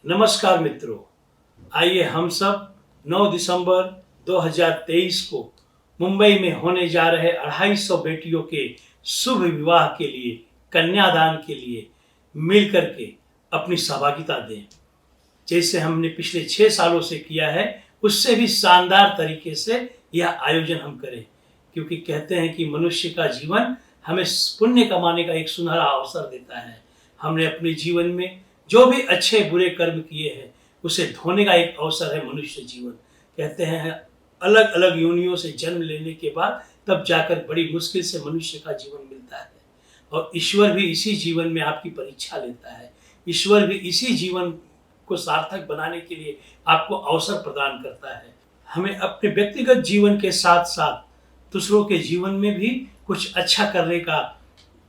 नमस्कार मित्रों, आइए हम सब 9 दिसंबर 2023 को मुंबई में होने जा रहे 250 बेटियों के शुभ विवाह के लिए, कन्यादान के लिए मिल करके अपनी सहभागिता दें। जैसे हमने पिछले 6 सालों से किया है, उससे भी शानदार तरीके से यह आयोजन हम करें, क्योंकि कहते हैं कि मनुष्य का जीवन हमें पुण्य कमाने का एक सुनहरा अवसर देता है। हमने अपने जीवन में जो भी अच्छे बुरे कर्म किए हैं उसे धोने का एक अवसर है मनुष्य जीवन। कहते हैं अलग अलग योनियों से जन्म लेने के बाद तब जाकर बड़ी मुश्किल से मनुष्य का जीवन मिलता है, और ईश्वर भी इसी जीवन में आपकी परीक्षा लेता है। ईश्वर भी इसी जीवन को सार्थक बनाने के लिए आपको अवसर प्रदान करता है। हमें अपने व्यक्तिगत जीवन के साथ साथ दूसरों के जीवन में भी कुछ अच्छा करने का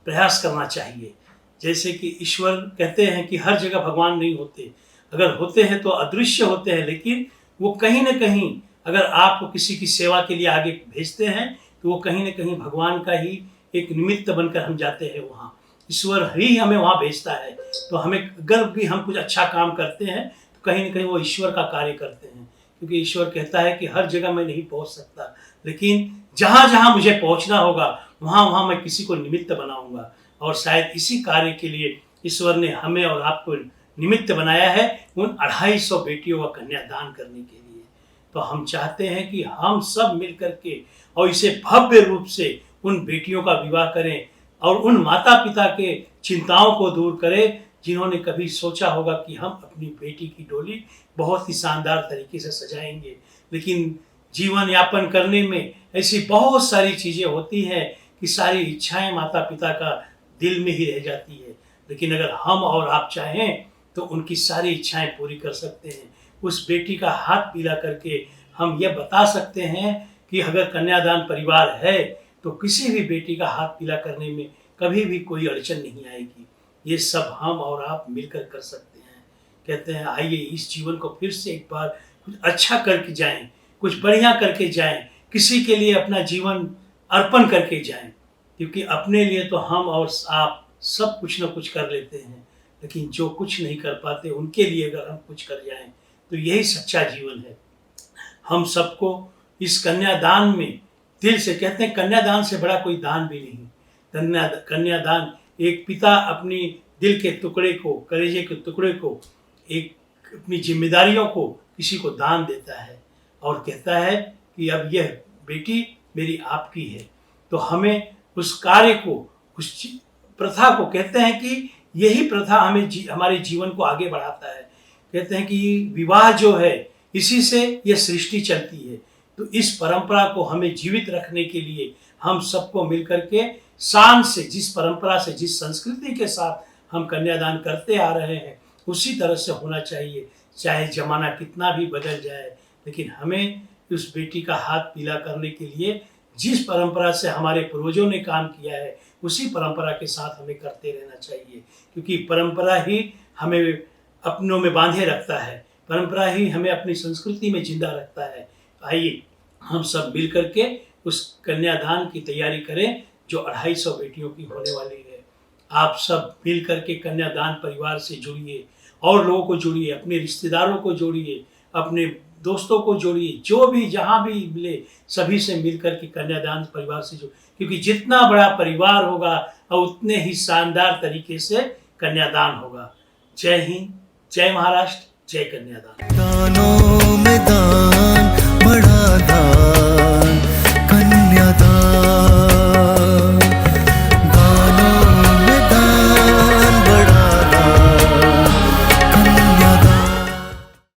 प्रयास करना चाहिए। जैसे कि ईश्वर कहते हैं कि हर जगह भगवान नहीं होते, अगर होते हैं तो अदृश्य होते हैं, लेकिन वो कहीं ना कहीं अगर आपको किसी की सेवा के लिए आगे भेजते हैं तो वो कहीं ना कहीं भगवान का ही एक निमित्त बनकर हम जाते हैं। वहाँ ईश्वर ही हमें वहाँ भेजता है। तो हमें अगर भी हम कुछ अच्छा काम करते हैं तो कहीं ना कहीं वो ईश्वर का कार्य करते हैं, क्योंकि ईश्वर कहता है कि हर जगह मैं नहीं पहुँच सकता, लेकिन जहाँ जहाँ मुझे पहुँचना होगा वहाँ वहाँ मैं किसी को निमित्त बनाऊंगा। और शायद इसी कार्य के लिए ईश्वर ने हमें और आपको निमित्त बनाया है उन 250 बेटियों का कन्यादान करने के लिए। तो हम चाहते हैं कि हम सब मिल करके और इसे भव्य रूप से उन बेटियों का विवाह करें और उन माता पिता के चिंताओं को दूर करें जिन्होंने कभी सोचा होगा कि हम अपनी बेटी की डोली बहुत ही शानदार तरीके से सजाएंगे, लेकिन जीवन यापन करने में ऐसी बहुत सारी चीज़ें होती हैं कि सारी इच्छाएं माता पिता का दिल में ही रह जाती है। लेकिन अगर हम और आप चाहें तो उनकी सारी इच्छाएं पूरी कर सकते हैं। उस बेटी का हाथ पीला करके हम यह बता सकते हैं कि अगर कन्यादान परिवार है तो किसी भी बेटी का हाथ पीला करने में कभी भी कोई अड़चन नहीं आएगी। ये सब हम और आप मिलकर कर सकते हैं। कहते हैं आइए इस जीवन को फिर से एक बार कुछ अच्छा करके जाएं, कुछ बढ़िया करके जाएं, किसी के लिए अपना जीवन अर्पण करके जाएं, क्योंकि अपने लिए तो हम और आप सब कुछ ना कुछ कर लेते हैं, लेकिन जो कुछ नहीं कर पाते उनके लिए अगर हम कुछ कर जाएं तो यही सच्चा जीवन है। हम सबको इस कन्यादान में दिल से कहते हैं, कन्यादान से बड़ा कोई दान भी नहीं। कन्यादान एक पिता अपनी दिल के टुकड़े को, कलेजे के टुकड़े को, एक अपनी जिम्मेदारियों को किसी को दान देता है और कहता है कि अब यह बेटी मेरी आपकी है। तो हमें उस कार्य को, उस प्रथा को, कहते हैं कि यही प्रथा हमें हमारे जीवन को आगे बढ़ाता है। कहते हैं कि विवाह जो है इसी से यह सृष्टि चलती है। तो इस परंपरा को हमें जीवित रखने के लिए हम सबको मिलकर के शान से, जिस परंपरा से, जिस संस्कृति के साथ हम कन्यादान करते आ रहे हैं उसी तरह से होना चाहिए। चाहे जमाना कितना भी बदल जाए, लेकिन हमें उस बेटी का हाथ पीला करने के लिए जिस परंपरा से हमारे पूर्वजों ने काम किया है उसी परंपरा के साथ हमें करते रहना चाहिए, क्योंकि परंपरा ही हमें अपनों में बांधे रखता है, परंपरा ही हमें अपनी संस्कृति में जिंदा रखता है। आइए हम सब मिल करके उस कन्यादान की तैयारी करें जो 250 बेटियों की होने वाली है। आप सब मिल करके कन्यादान परिवार से जुड़िए और लोगों को जोड़िए, अपने रिश्तेदारों को जोड़िए, अपने दोस्तों को जोड़िए, जो भी जहाँ भी मिले सभी से मिलकर के कन्यादान परिवार से जुड़िए, क्योंकि जितना बड़ा परिवार होगा और उतने ही शानदार तरीके से कन्यादान होगा। जय हिंद, जय महाराष्ट्र, जय कन्यादान।